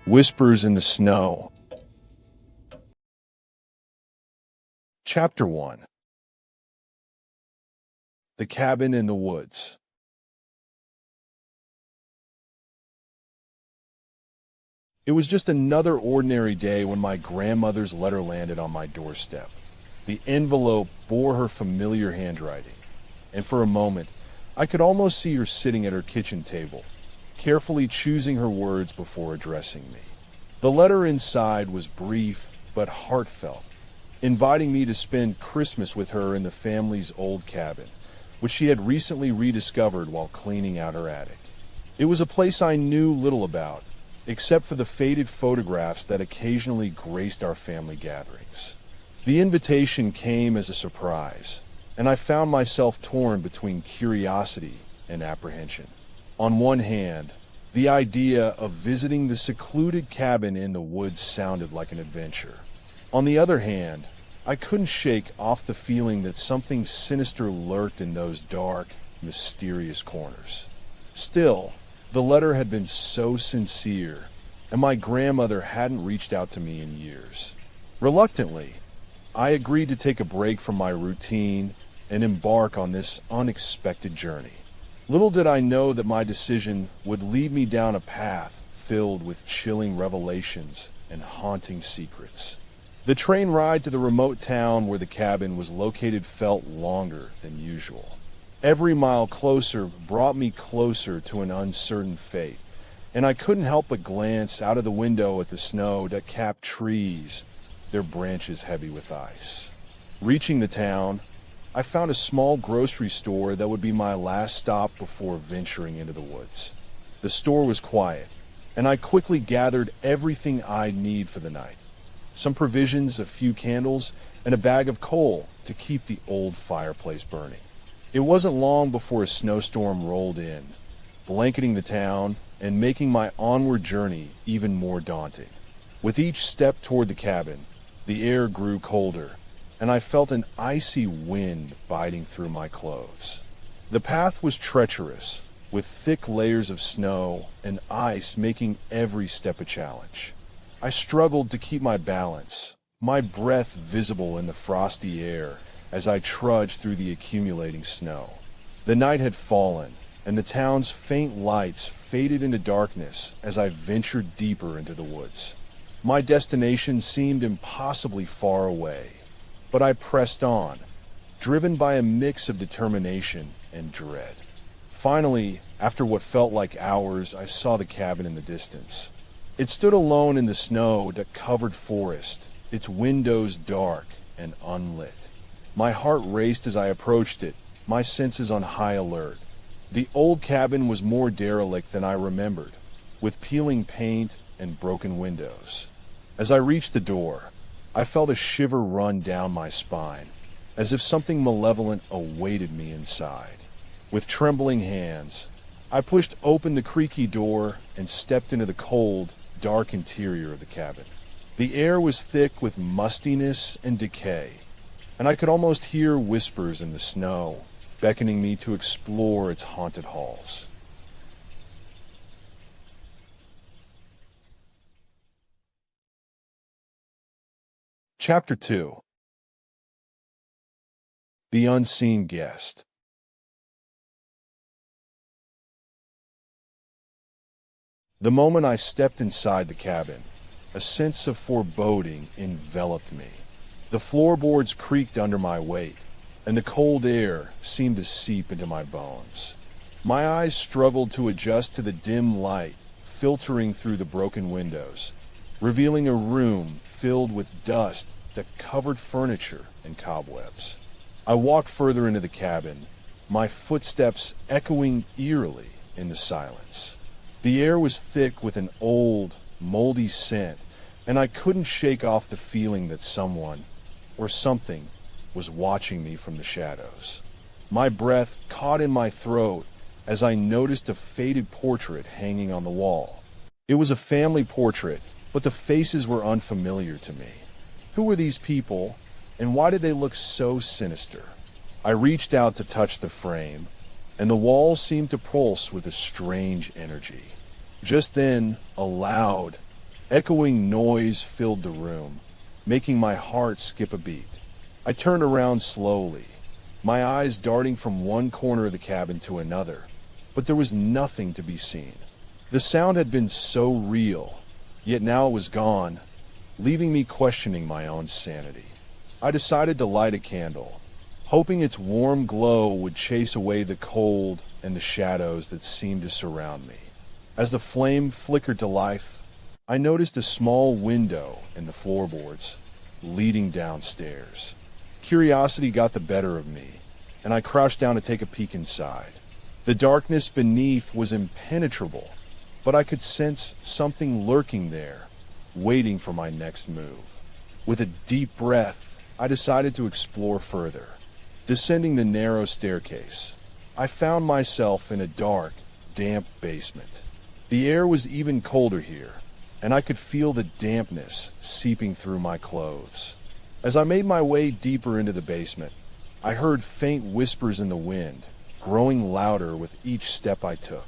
Whispers in the Snow. Chapter 1. The Cabin in the Woods. It was just another ordinary day when my grandmother's letter landed on my doorstep. The envelope bore her familiar handwriting, and for a moment, I could almost see her sitting at her kitchen table, carefully choosing her words before addressing me. The letter inside was brief but heartfelt, inviting me to spend Christmas with her in the family's old cabin, which she had recently rediscovered while cleaning out her attic. It was a place I knew little about, except for the faded photographs that occasionally graced our family gatherings. The invitation came as a surprise, and I found myself torn between curiosity and apprehension. On one hand, the idea of visiting the secluded cabin in the woods sounded like an adventure. On the other hand, I couldn't shake off the feeling that something sinister lurked in those dark, mysterious corners. Still, the letter had been so sincere, and my grandmother hadn't reached out to me in years. Reluctantly, I agreed to take a break from my routine and embark on this unexpected journey. Little did I know that my decision would lead me down a path filled with chilling revelations and haunting secrets. The train ride to the remote town where the cabin was located felt longer than usual. Every mile closer brought me closer to an uncertain fate, and I couldn't help but glance out of the window at the snow-capped trees, their branches heavy with ice. Reaching the town, I found a small grocery store that would be my last stop before venturing into the woods. The store was quiet, and I quickly gathered everything I'd need for the night. Some provisions, a few candles, and a bag of coal to keep the old fireplace burning. It wasn't long before a snowstorm rolled in, blanketing the town and making my onward journey even more daunting. With each step toward the cabin, the air grew colder, and I felt an icy wind biting through my clothes. The path was treacherous, with thick layers of snow and ice making every step a challenge. I struggled to keep my balance, my breath visible in the frosty air as I trudged through the accumulating snow. The night had fallen, and the town's faint lights faded into darkness as I ventured deeper into the woods. My destination seemed impossibly far away, but I pressed on, driven by a mix of determination and dread. Finally, after what felt like hours, I saw the cabin in the distance. It stood alone in the snow-covered forest, its windows dark and unlit. My heart raced as I approached it, my senses on high alert. The old cabin was more derelict than I remembered, with peeling paint and broken windows. As I reached the door, I felt a shiver run down my spine, as if something malevolent awaited me inside. With trembling hands, I pushed open the creaky door and stepped into the cold, dark interior of the cabin. The air was thick with mustiness and decay, and I could almost hear whispers in the snow, beckoning me to explore its haunted halls. Chapter 2. The Unseen Guest. The moment I stepped inside the cabin, a sense of foreboding enveloped me. The floorboards creaked under my weight, and the cold air seemed to seep into my bones. My eyes struggled to adjust to the dim light filtering through the broken windows, revealing a room filled with dust that covered furniture and cobwebs. I walked further into the cabin, my footsteps echoing eerily in the silence. The air was thick with an old, moldy scent, and I couldn't shake off the feeling that someone, or something, was watching me from the shadows. My breath caught in my throat as I noticed a faded portrait hanging on the wall. It was a family portrait, but the faces were unfamiliar to me. Who were these people, and why did they look so sinister? I reached out to touch the frame, and the walls seemed to pulse with a strange energy. Just then, a loud, Echoing noise filled the room, making my heart skip a beat. I turned around slowly, my eyes darting from one corner of the cabin to another, but there was nothing to be seen. The sound had been so real, yet now it was gone, leaving me questioning my own sanity. I decided to light a candle, hoping its warm glow would chase away the cold and the shadows that seemed to surround me. As the flame flickered to life, I noticed a small window in the floorboards leading downstairs. Curiosity got the better of me, and I crouched down to take a peek inside. The darkness beneath was impenetrable, but I could sense something lurking there, waiting for my next move. With a deep breath, I decided to explore further. Descending the narrow staircase, I found myself in a dark, damp basement. The air was even colder here, and I could feel the dampness seeping through my clothes. As I made my way deeper into the basement, I heard faint whispers in the wind, growing louder with each step I took.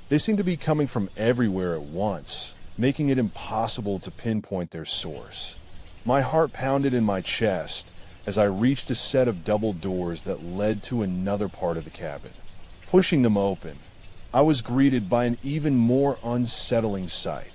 They seemed to be coming from everywhere at once, making it impossible to pinpoint their source. My heart pounded in my chest as I reached a set of double doors that led to another part of the cabin. Pushing them open, I was greeted by an even more unsettling sight.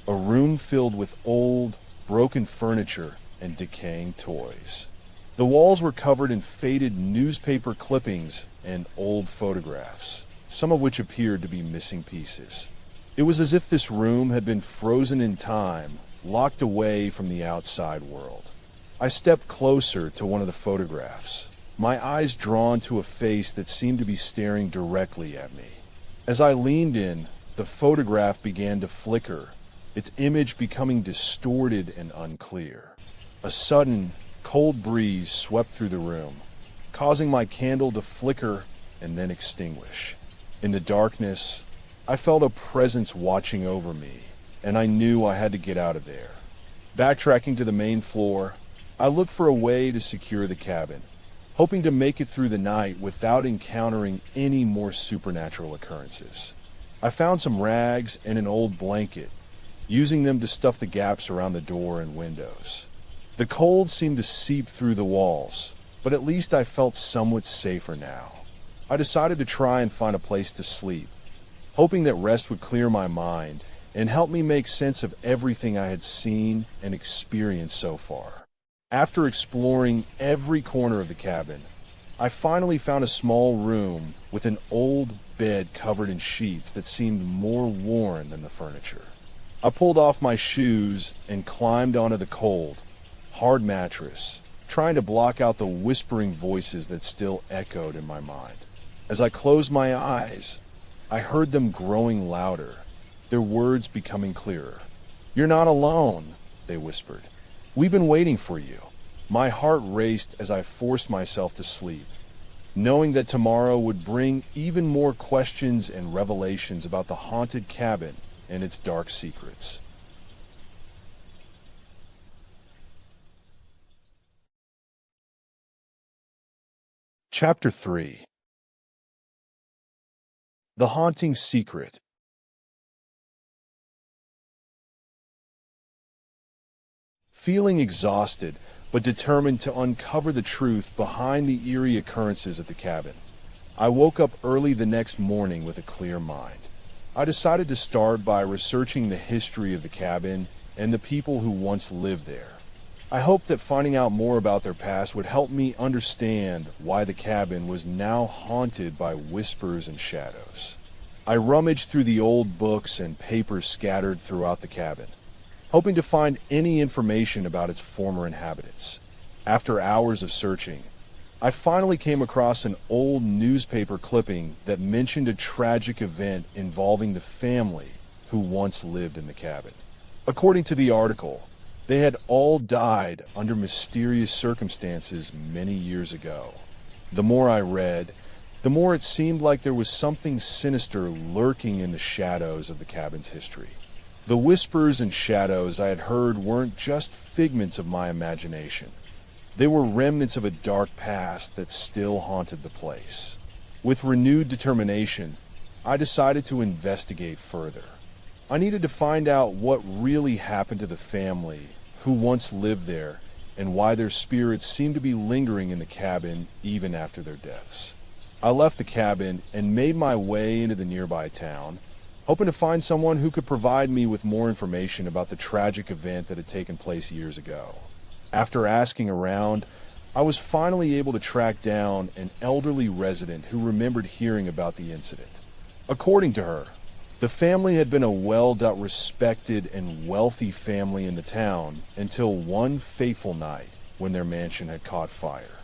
A room filled with old, broken furniture and decaying toys. The walls were covered in faded newspaper clippings and old photographs, some of which appeared to be missing pieces. It was as if this room had been frozen in time, locked away from the outside world. I stepped closer to one of the photographs, my eyes drawn to a face that seemed to be staring directly at me. As I leaned in, the photograph began to flicker, its image becoming distorted and unclear. A sudden, cold breeze swept through the room, causing my candle to flicker and then extinguish. In the darkness, I felt a presence watching over me, and I knew I had to get out of there. Backtracking to the main floor, I looked for a way to secure the cabin, hoping to make it through the night without encountering any more supernatural occurrences. I found some rags and an old blanket, using them to stuff the gaps around the door and windows. The cold seemed to seep through the walls, but at least I felt somewhat safer now. I decided to try and find a place to sleep, hoping that rest would clear my mind and help me make sense of everything I had seen and experienced so far. After exploring every corner of the cabin, I finally found a small room with an old bed covered in sheets that seemed more worn than the furniture. I pulled off my shoes and climbed onto the cold, hard mattress, trying to block out the whispering voices that still echoed in my mind. As I closed my eyes, I heard them growing louder, their words becoming clearer. "You're not alone," they whispered. "We've been waiting for you." My heart raced as I forced myself to sleep, knowing that tomorrow would bring even more questions and revelations about the haunted cabin and its dark secrets. Chapter 3. The Haunting Secret. Feeling exhausted, but determined to uncover the truth behind the eerie occurrences at the cabin, I woke up early the next morning with a clear mind. I decided to start by researching the history of the cabin and the people who once lived there. I hoped that finding out more about their past would help me understand why the cabin was now haunted by whispers and shadows. I rummaged through the old books and papers scattered throughout the cabin, hoping to find any information about its former inhabitants. After hours of searching, I finally came across an old newspaper clipping that mentioned a tragic event involving the family who once lived in the cabin. According to the article, they had all died under mysterious circumstances many years ago. The more I read, the more it seemed like there was something sinister lurking in the shadows of the cabin's history. The whispers and shadows I had heard weren't just figments of my imagination. They were remnants of a dark past that still haunted the place. With renewed determination, I decided to investigate further. I needed to find out what really happened to the family who once lived there and why their spirits seemed to be lingering in the cabin even after their deaths. I left the cabin and made my way into the nearby town, hoping to find someone who could provide me with more information about the tragic event that had taken place years ago. After asking around, I was finally able to track down an elderly resident who remembered hearing about the incident. According to her, the family had been a well-respected and wealthy family in the town until one fateful night when their mansion had caught fire.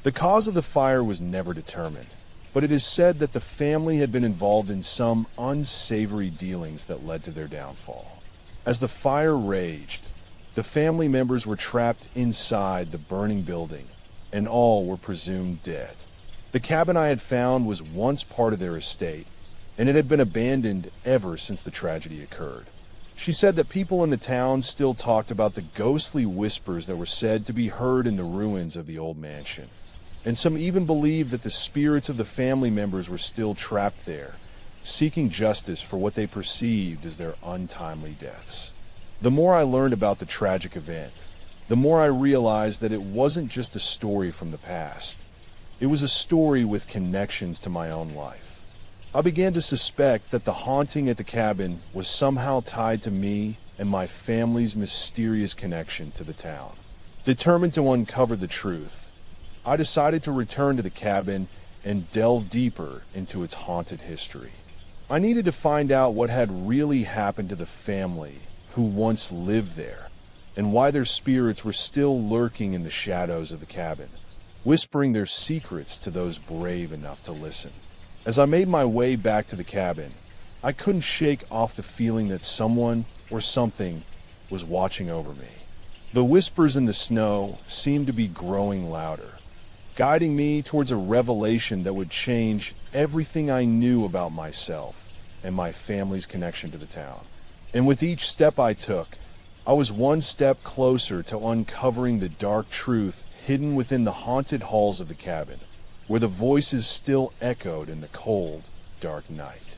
The cause of the fire was never determined, but it is said that the family had been involved in some unsavory dealings that led to their downfall. As the fire raged, the family members were trapped inside the burning building, and all were presumed dead. The cabin I had found was once part of their estate, and it had been abandoned ever since the tragedy occurred. She said that people in the town still talked about the ghostly whispers that were said to be heard in the ruins of the old mansion, and some even believed that the spirits of the family members were still trapped there, seeking justice for what they perceived as their untimely deaths. The more I learned about the tragic event, the more I realized that it wasn't just a story from the past. It was a story with connections to my own life. I began to suspect that the haunting at the cabin was somehow tied to me and my family's mysterious connection to the town. Determined to uncover the truth, I decided to return to the cabin and delve deeper into its haunted history. I needed to find out what had really happened to the family who once lived there, and why their spirits were still lurking in the shadows of the cabin, whispering their secrets to those brave enough to listen. As I made my way back to the cabin, I couldn't shake off the feeling that someone or something was watching over me. The whispers in the snow seemed to be growing louder, guiding me towards a revelation that would change everything I knew about myself and my family's connection to the town. And with each step I took, I was one step closer to uncovering the dark truth hidden within the haunted halls of the cabin, where the voices still echoed in the cold, dark night.